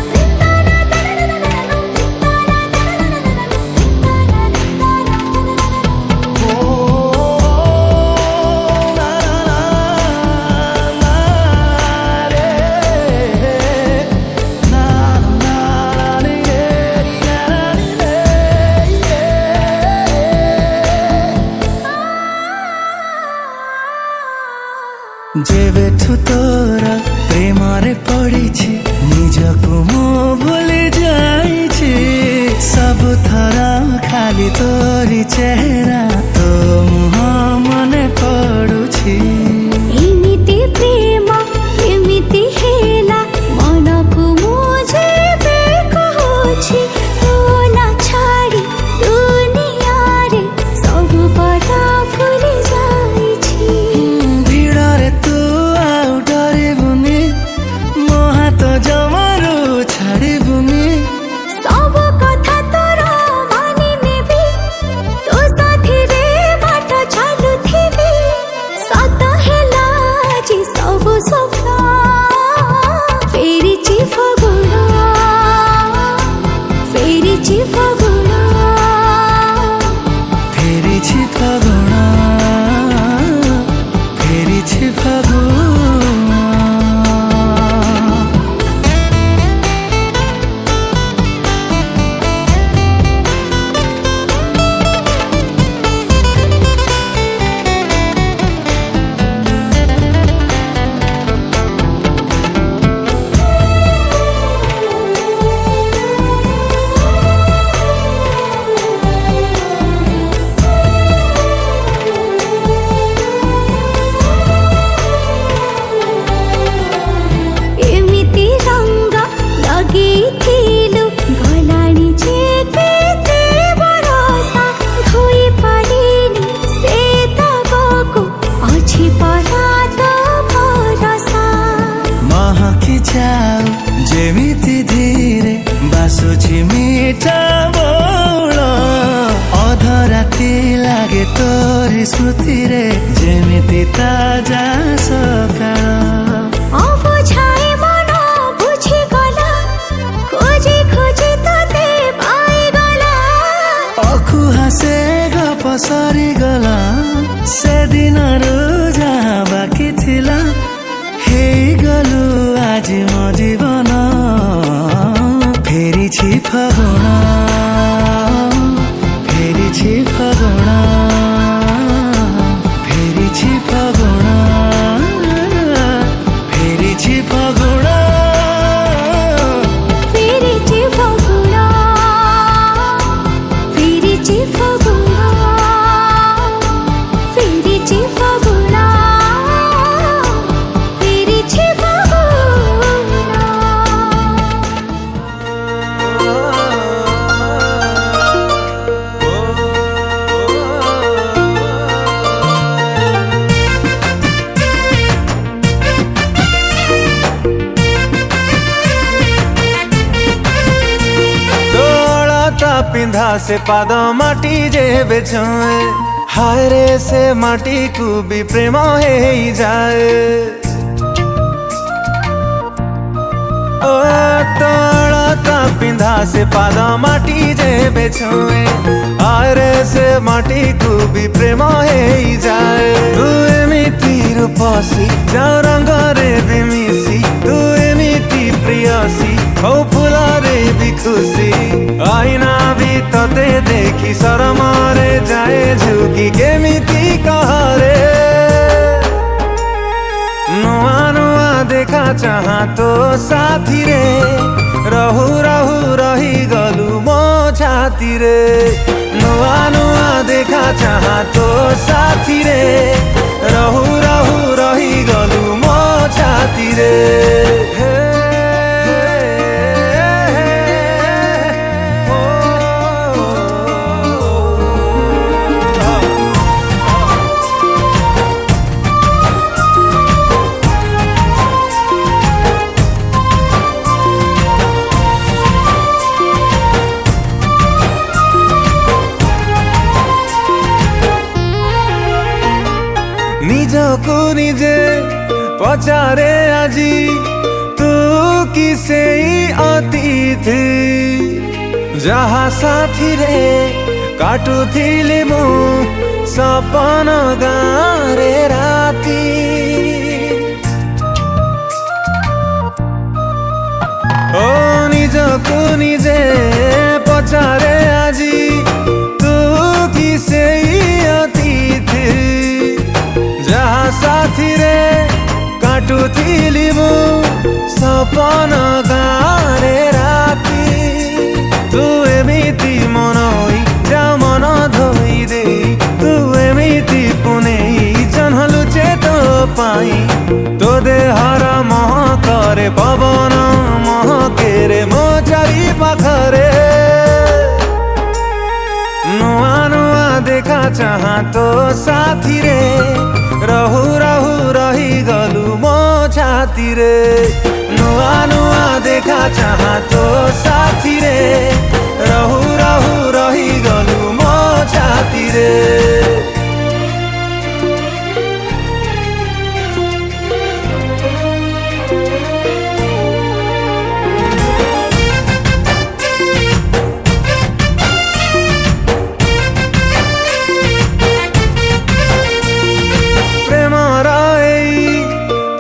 जेबेठु तोरा प्रेमरे पड़िछि निजको मो भूली जाइछि सब थरा खाली तोरी चेहरा तो मुह मने पड़ुछि एमिति प्रेम एमिति हेला मनकु मुझे बेकहुछि तू ना छाड़ी दुनिया रे सब पता भूली जाइछि भिड़रे तू आउ डरिबुनि मो हाथ जमारू छाड़िबुनि सब कथा तोर मानि नेबी तो साथी रे बाट चालुथिबी सत हेला जी सब स्वप्न फेरिछि फागुणा फेरिछि फागुणा फेरिछि फागुणा फेरिछि फागुणा खोजुछि मिठा बौल अधराति लागे तोरी स्मृति रे जेमिति ताजा सकाळ अबुझाए मन बुझी गला खोजी खोजी तते पाई गला अखु हासे गप सरी गला से दिनरु जहाँ बाकी थिला हे गलु आज म जीवन फेरिछि फागुन फेरिछि फागुन फेरिछि फागुन फेरिछि फागुन फेरिछि फागुन फेरिछि फागुन फेरिछि फागुन फेरिछि फागुन पिंधा से पाद माटी जेबे छुए हाय रे से माटी को भी प्रेम हे जाए ओ तोड़ा पिंधा से पाद माटी जेबे छुए हाय रे से माटी को भी प्रेम हे जाए तू एमिति रूपसी जाओ रंग रे भी मिसी तू एमिति प्रियसी हो फुला रे भी खुशी आईना भी तते देखी शरमारे जाए झुकी केमिति कहरे नुआ नुआ देखा चाहा तो साथी रे रहू रहू रही गलु मो छाती रे नुआ नुआ देखा चाहा तो साथी रे रहू रहू रही गलु मो छाती रे निजको निजे पचारे आजी तू किसे अतिथि जहाँ साथी रे काटुथिली मु सपन गारे राती ओ निजको निजे पचारे आजी तू किसे अतिथि जहाँ साथी रे काटुथिली मु सपन गारे राती तू एमिति मनई जा मन धोई दे तू एमिति पुनेई जन्हलु चेतो पाई तो देहर महकरे पवन महकेरे मो चारि पाखरे नुआ नुआ देखा चाहा तो साथी रे रहू रहू रही गलु मो छाती रे नुआ नुआ देखा चाहा तो साथी रे रहू रहू रही गलु मो छाती रे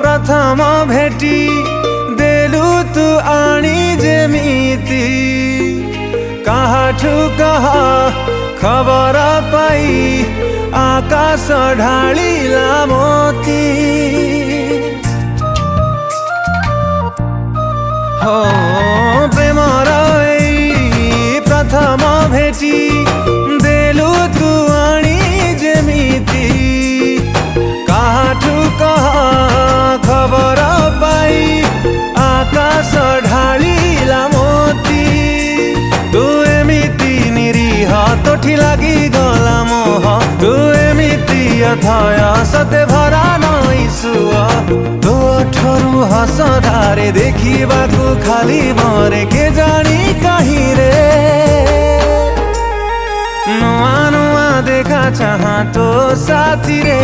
प्रथम भेटी देलु तू आनी जेमिति काहाठु कहा खबर पाई आकाश ढालिला मोती हो प्रेमर प्रथम भेटी देलु तू आनी जेमिति काहाठु कहा खबर पाई आकाश ढालिला मोती तू एमिति निरीह तोठी लागी गला मोह तू एमिति अथय सते भरा नई सुआ तो ठरु हस धारे देखिबाकु खाली मरे के जानी कहीं साथी रे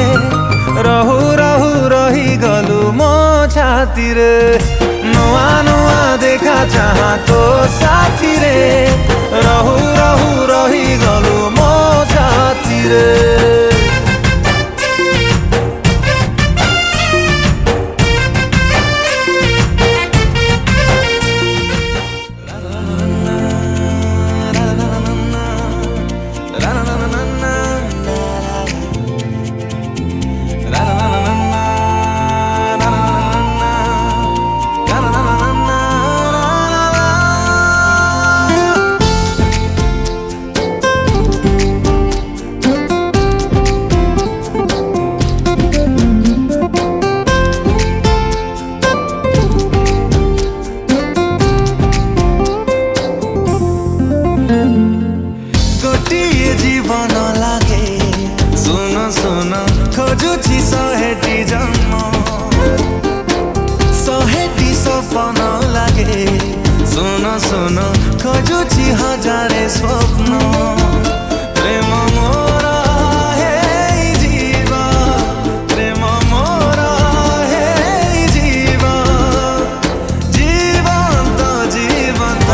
रहु रहु रही गलु मो छाती रे नुआ नुआ देखा चाहा तो साथी रे रहु रहु रही गलु मो छाती रे गोटिए जीवन लागे सुन सुन खोजुची शहेटी जन्म शहेटी सपन लागे सुन सुन खोजुची हजारे स्वप्न प्रेम मोर हे जीवा प्रेम मोर हे जीवा जीवंत जीवंत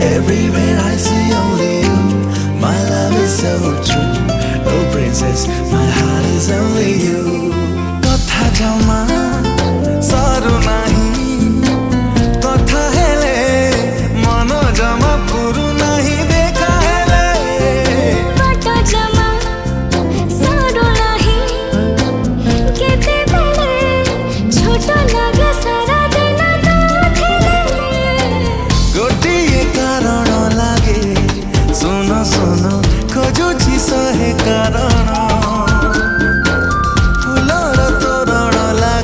Everywhere I see only you, my love is so true. Oh princess, my heart is only you. Kotha jama saru nahi, kotha hele mano jama puru nahi dekha hele. Kotha jama saru nahi, kete bade chota lage sara dina गोटिए कारण लागे सुन सुन खोजुची सहे कारण Fuller तोरण लागे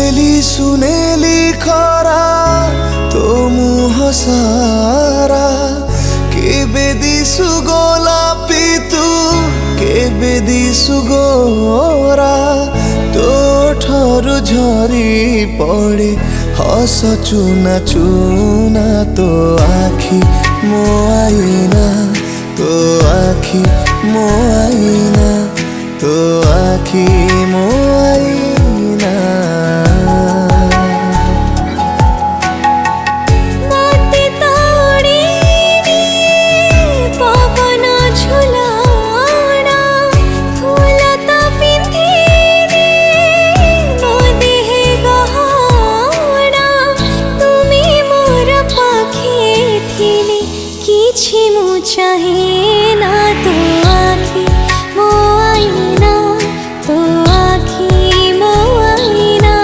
daily सुनेली खरा तो मुह सारा केबे दिसु गोलापी तू केबे दिसु गोरा तो ठरू झरी पड़े हस चुना चुना तो आखी मो आईना तो आखी मो आईना तो आखी मो आईना मोती तोड़ीनी पवन झुलाना फूल तो पिंधीनी मो देहे गहना तुमी मोर पाखे थिली किछि मु चाहे ना तो आखी मो आईना तो आखी मो आईना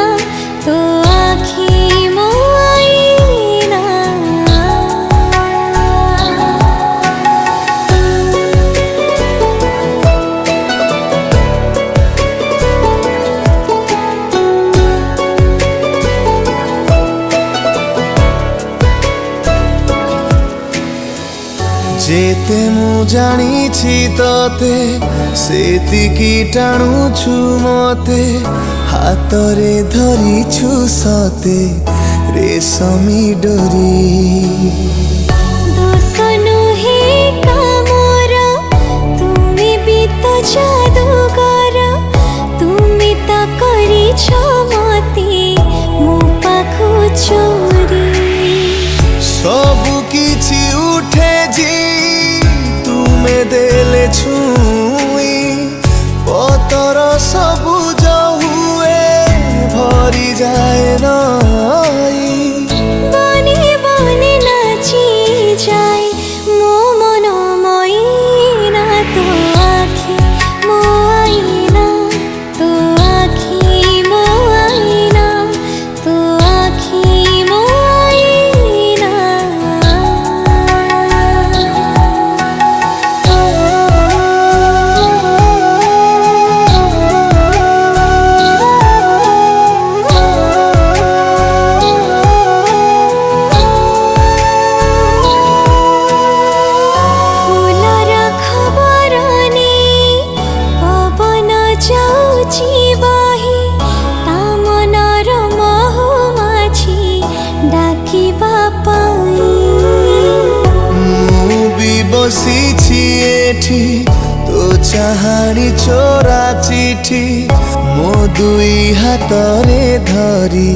तो आखी मो आईना जेते मु जानी तते सेतिकी टाणुछु मते हातरे धरिछु सते रेशमी डोरी दोष नुहे कामोर तुमी भी तो जादूगर तुमी तो करिछ मते मो पाखु चोरी सबु किछि उठे जी तुमे देले छुई पतर सबुज हुए भरी जाए नई बने बने नाची जाए मो मन मईना तो आखी मो आईना तो आखी मो आईना तो आखी मो आईना फूलर खबर नहीं पवन जाऊची बाही ता मनर महुमाछी डाकिबा पाई मु भी बसिछि एठी तो चाहानी चोरा चिठी मो दुई हातरे धरी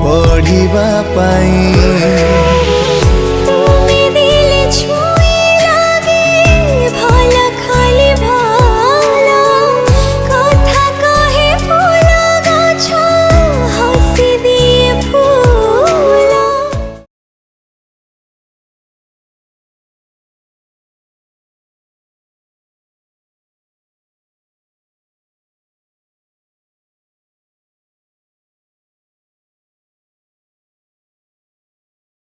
पढ़िबा पाई